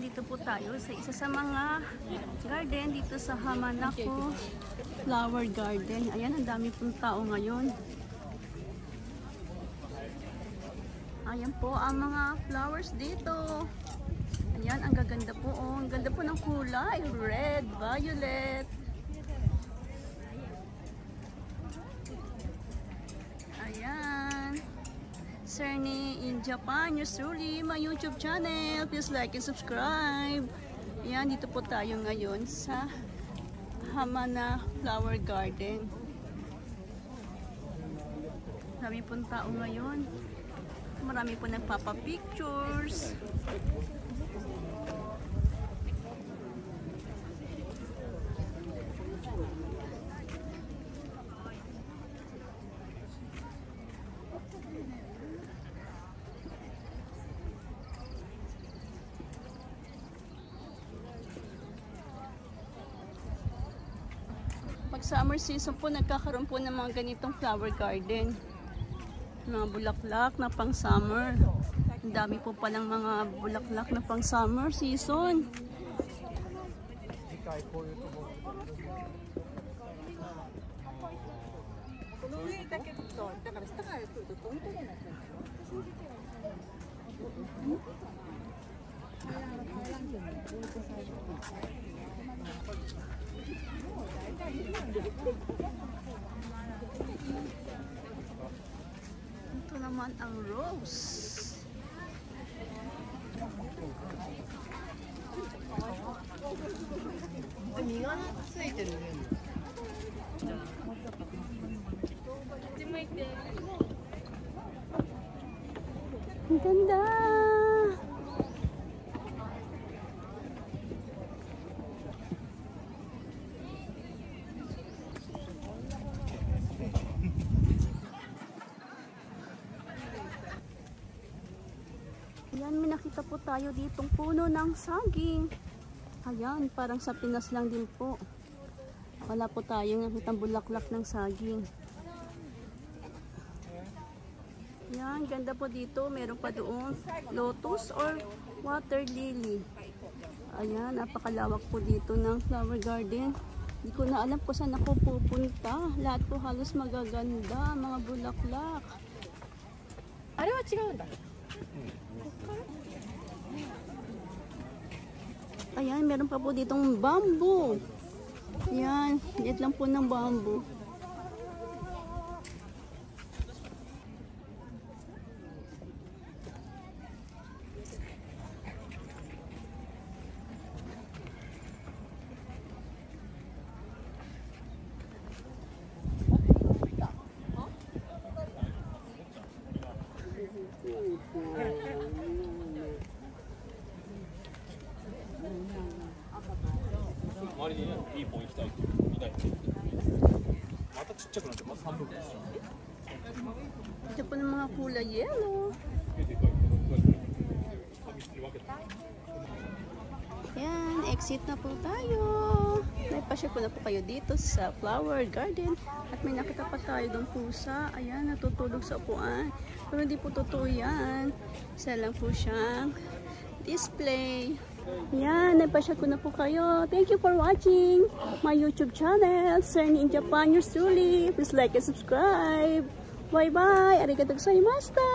nandito po tayo sa isa sa mga garden dito sa Hamanako Flower Garden. Ayan, ang dami pong tao ngayon. Ayan po ang mga flowers dito. Ayan, ang gaganda po. Oh, ang ganda po ng kulay. Red, violet. Ayan. Cerny in Japan, yours truly, my YouTube channel. Please like and subscribe. Ayan, dito po tayo ngayon sa Hamana Flower Garden. Marami pong tao ngayon. Marami po nagpapa-pictures. Pag summer season po, nagkakaroon po ng mga ganitong flower garden. Mga bulaklak na pang summer. Ang dami po palang mga bulaklak na pang summer season. Ito naman ang rose. Ang ganda! Ayan, may nakita po tayo ditong puno ng saging. Ayan, parang sa Pinas lang din po. Wala po tayong nakitang bulaklak ng saging. Ayan, ganda po dito. Meron pa doon lotus or water lily. Ayan, napakalawak po dito ng flower garden. Hindi ko na alam kung saan ako pupunta. Lahat po halos magaganda, mga bulaklak. Ano ba chigaunda? Ayan, meron pa po ditong bamboo. Ayan, liit lang po ng bamboo. Ito po ng mga kulay yellow. Ayan, exit na po tayo. Naipasya ko na po kayo dito sa flower garden. At may nakita pa tayo doon pusa. Ayan, natutulog sa upuan. Pero hindi po totoo yan. Isa lang po siyang display. Yan, naipasya ko na po kayo. Thank you for watching my YouTube channel, Cerny in Japan, yours truly. Please like and subscribe. Bye bye. Arigatou gozaimashita.